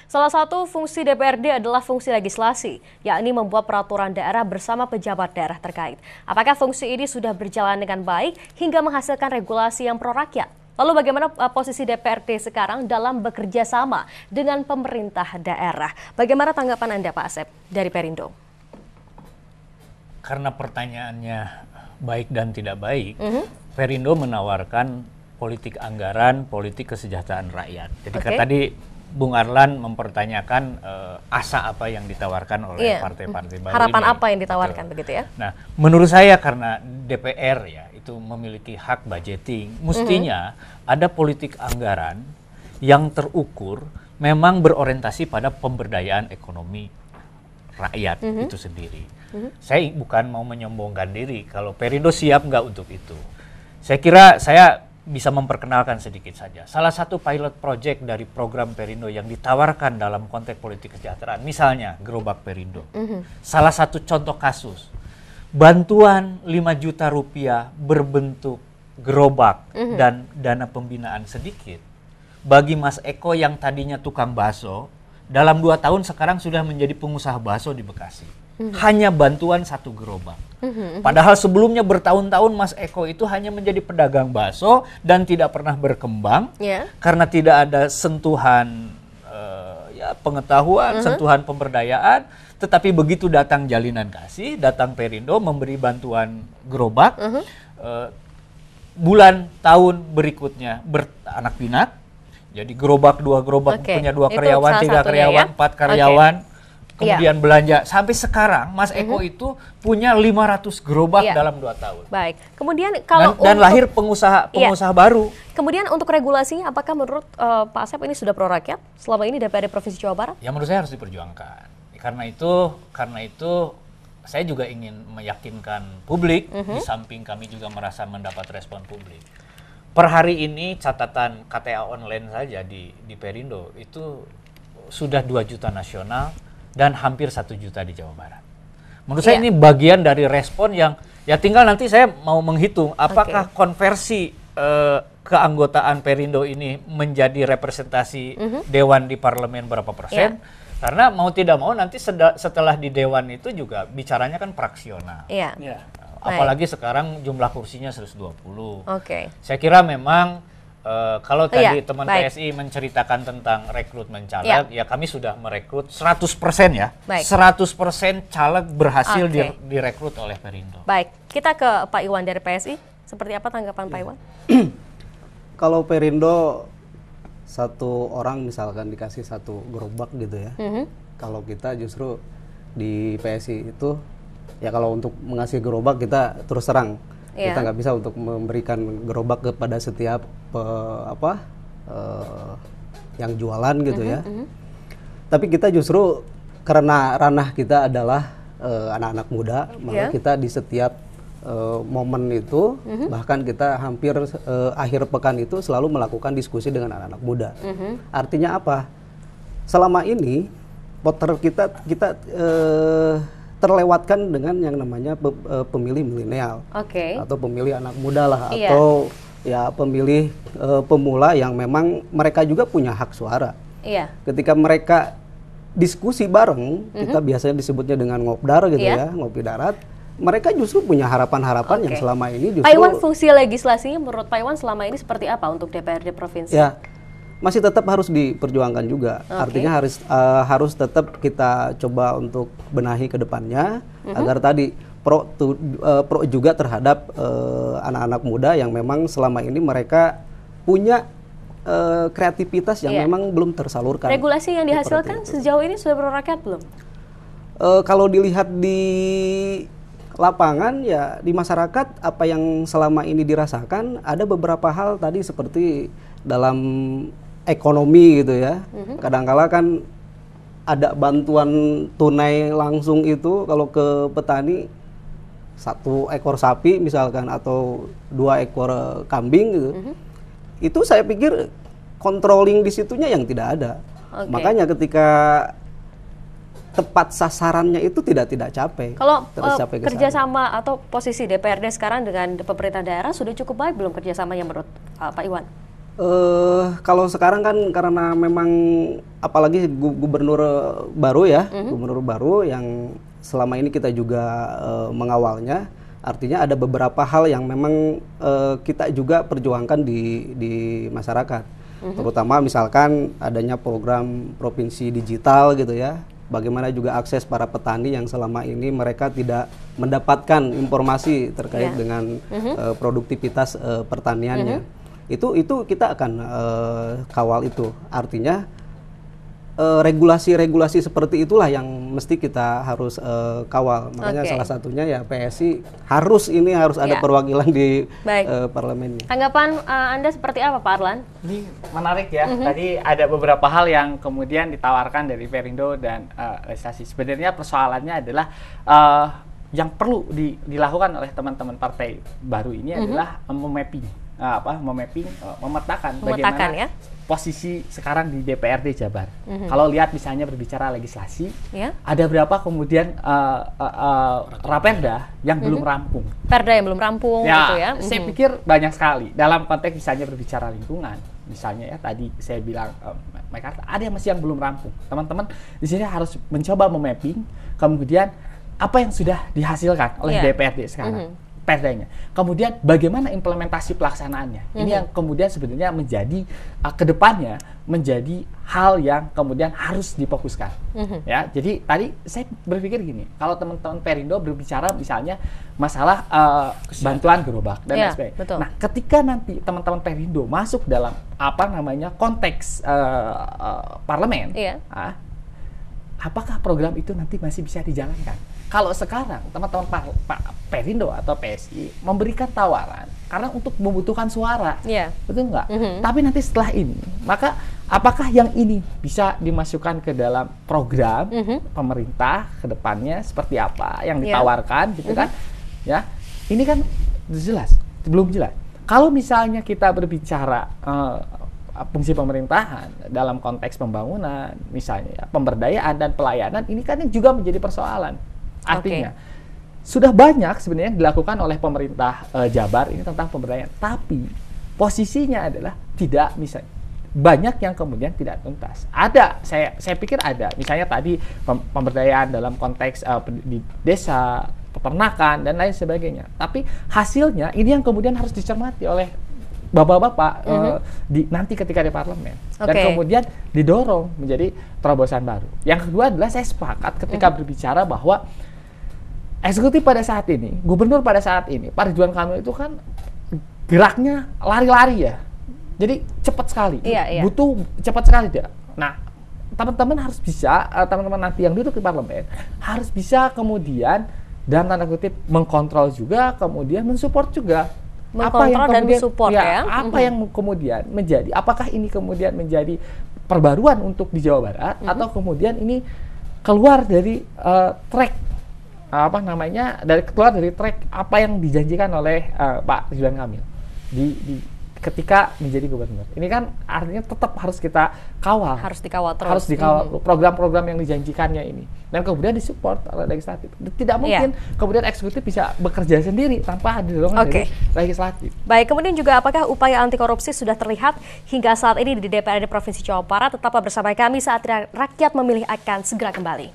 Salah satu fungsi DPRD adalah fungsi legislasi, yakni membuat peraturan daerah bersama pejabat daerah terkait. Apakah fungsi ini sudah berjalan dengan baik hingga menghasilkan regulasi yang pro-rakyat? Lalu bagaimana posisi DPRD sekarang dalam bekerja sama dengan pemerintah daerah? Bagaimana tanggapan Anda, Pak Asep, dari Perindo? Karena pertanyaannya baik dan tidak baik, Perindo menawarkan politik anggaran, politik kesejahteraan rakyat. Jadi tadi Bung Arlan mempertanyakan asa apa yang ditawarkan oleh partai-partai baru harapan ini. Apa yang ditawarkan, begitu ya? Nah, menurut saya karena DPR ya itu memiliki hak budgeting, mestinya ada politik anggaran yang terukur, memang berorientasi pada pemberdayaan ekonomi rakyat itu sendiri. Saya bukan mau menyombongkan diri kalau Perindo siap nggak untuk itu. Saya kira saya bisa memperkenalkan sedikit saja. Salah satu pilot project dari program Perindo yang ditawarkan dalam konteks politik kesejahteraan, misalnya Gerobak Perindo. Salah satu contoh kasus, bantuan 5 juta rupiah berbentuk gerobak dan dana pembinaan sedikit. Bagi Mas Eko yang tadinya tukang bakso, dalam 2 tahun sekarang sudah menjadi pengusaha bakso di Bekasi. Hanya bantuan 1 gerobak. Padahal sebelumnya bertahun-tahun Mas Eko itu hanya menjadi pedagang bakso dan tidak pernah berkembang karena tidak ada sentuhan pengetahuan, sentuhan pemberdayaan. Tetapi begitu datang jalinan kasih, datang Perindo memberi bantuan gerobak, bulan tahun berikutnya beranak pinak. Jadi gerobak 2 gerobak punya 2 karyawan, 3 karyawan, 4 karyawan. Kemudian belanja sampai sekarang Mas Eko itu punya 500 gerobak dalam 2 tahun. Baik. Kemudian kalau dan lahir pengusaha baru. Kemudian untuk regulasinya, apakah menurut Pak Asep ini sudah pro rakyat selama ini DPRD Provinsi Jawa Barat? Ya menurut saya harus diperjuangkan. Karena itu saya juga ingin meyakinkan publik, di samping kami juga merasa mendapat respon publik. Per hari ini catatan KTA online saja di Perindo itu sudah 2 juta nasional dan hampir 1 juta di Jawa Barat. Menurut saya ini bagian dari respon yang ya tinggal nanti saya mau menghitung apakah konversi keanggotaan Perindo ini menjadi representasi dewan di parlemen berapa persen. Karena mau tidak mau nanti setelah di dewan itu juga bicaranya kan fraksional. Apalagi sekarang jumlah kursinya 120. Saya kira memang kalau tadi teman PSI menceritakan tentang rekrutmen caleg, ya kami sudah merekrut 100% ya. 100% caleg berhasil direkrut oleh Perindo. Baik, kita ke Pak Iwan dari PSI. Seperti apa tanggapan Pak Iwan? Kalau Perindo 1 orang misalkan dikasih 1 gerobak gitu ya. Kalau kita justru di PSI itu ya kalau untuk mengasih gerobak kita terus terang. Kita nggak bisa untuk memberikan gerobak kepada setiap yang jualan gitu ya. Tapi kita justru karena ranah kita adalah anak-anak muda, maka kita di setiap momen itu bahkan kita hampir akhir pekan itu selalu melakukan diskusi dengan anak-anak muda. Artinya apa? Selama ini voter kita terlewatkan dengan yang namanya pemilih milenial atau pemilih anak muda lah atau ya pemilih pemula yang memang mereka juga punya hak suara. Ketika mereka diskusi bareng, kita biasanya disebutnya dengan ngopdar gitu ya, ngopi darat. Mereka justru punya harapan-harapan yang selama ini justru... Pak Iwan, fungsi legislasinya menurut Pak Iwan selama ini seperti apa untuk DPRD Provinsi? Ya, masih tetap harus diperjuangkan juga. Artinya harus tetap kita coba untuk benahi ke depannya agar tadi pro juga terhadap anak-anak muda yang memang selama ini mereka punya kreativitas yang memang belum tersalurkan. Regulasi yang dihasilkan sejauh ini sudah pro rakyat belum? Kalau dilihat di lapangan ya di masyarakat apa yang selama ini dirasakan ada beberapa hal tadi seperti dalam ekonomi gitu ya. Kadang-kala kan ada bantuan tunai langsung itu kalau ke petani 1 ekor sapi misalkan atau 2 ekor kambing gitu. Itu saya pikir controlling di situnya yang tidak ada. Makanya ketika tepat sasarannya itu tidak capai. Kalau kerjasama atau posisi DPRD sekarang dengan pemerintah daerah sudah cukup baik belum kerjasamanya menurut Pak Iwan? Kalau sekarang kan karena memang apalagi gubernur baru ya, gubernur baru yang selama ini kita juga mengawalnya, artinya ada beberapa hal yang memang kita juga perjuangkan di masyarakat, terutama misalkan adanya program provinsi digital gitu ya. Bagaimana juga akses para petani yang selama ini mereka tidak mendapatkan informasi terkait dengan produktivitas pertaniannya. Itu kita akan kawal itu. Artinya regulasi-regulasi seperti itulah yang mesti kita harus kawal. Makanya salah satunya ya PSI harus ada perwakilan di parlemennya. Tanggapan Anda seperti apa, Pak Arlan? Ini menarik ya. Tadi ada beberapa hal yang kemudian ditawarkan dari Perindo dan legislasi. Sebenarnya persoalannya adalah yang perlu dilakukan oleh teman-teman partai baru ini adalah memetakan bagaimana posisi sekarang di DPRD Jabar. Kalau lihat misalnya berbicara legislasi, ada berapa kemudian raperda yang belum rampung. Perda yang belum rampung, gitu ya. Saya pikir banyak sekali dalam konteks misalnya berbicara lingkungan. Misalnya ya tadi saya bilang Mekarta, ada yang masih yang belum rampung. Teman-teman di sini harus mencoba memapping kemudian apa yang sudah dihasilkan oleh DPRD sekarang. Perdanya. Kemudian bagaimana implementasi pelaksanaannya. Ini yang kemudian sebenarnya menjadi kedepannya menjadi hal yang kemudian harus difokuskan. Ya, jadi tadi saya berpikir gini, kalau teman-teman Perindo berbicara misalnya masalah bantuan gerobak dan lain sebagainya. Nah, ketika nanti teman-teman Perindo masuk dalam konteks parlemen, apakah program itu nanti masih bisa dijalankan? Kalau sekarang teman-teman Pak Perindo atau PSI memberikan tawaran karena untuk membutuhkan suara, betul nggak? Tapi nanti setelah ini, maka apakah yang ini bisa dimasukkan ke dalam program pemerintah ke depannya seperti apa yang ditawarkan, gitu kan? Ya, ini kan jelas, belum jelas. Kalau misalnya kita berbicara fungsi pemerintahan dalam konteks pembangunan, misalnya pemberdayaan dan pelayanan, ini kan juga menjadi persoalan. Artinya sudah banyak sebenarnya dilakukan oleh pemerintah Jabar ini tentang pemberdayaan, tapi posisinya adalah tidak, misalnya banyak yang kemudian tidak tuntas. Ada, saya pikir ada, misalnya tadi pemberdayaan dalam konteks di desa, peternakan dan lain sebagainya. Tapi hasilnya ini yang kemudian harus dicermati oleh bapak-bapak nanti ketika di parlemen, dan kemudian didorong menjadi terobosan baru. Yang kedua adalah saya sepakat ketika berbicara bahwa eksekutif pada saat ini, gubernur pada saat ini, Pak Ridwan Kamil itu kan geraknya lari-lari ya. Jadi cepat sekali, butuh cepat sekali dia. Nah, teman-teman harus bisa, teman-teman nanti yang duduk di parlemen harus bisa kemudian dalam tanda kutip mengkontrol juga, kemudian mensupport juga. Mengkontrol dan mensupport apa yang kemudian menjadi, apakah ini kemudian menjadi perbaruan untuk di Jawa Barat atau kemudian ini keluar dari track keluar dari track apa yang dijanjikan oleh Pak Ridwan Kamil ketika menjadi gubernur. Ini kan artinya tetap harus kita kawal. Harus dikawal terus. Harus dikawal program-program yang dijanjikannya ini. Dan kemudian disupport oleh legislatif. Tidak mungkin kemudian eksekutif bisa bekerja sendiri tanpa ada dorongan dari legislatif. Baik, kemudian juga apakah upaya anti korupsi sudah terlihat hingga saat ini di DPRD Provinsi Jawa Barat? Tetaplah bersama kami, saat rakyat memilih akan segera kembali.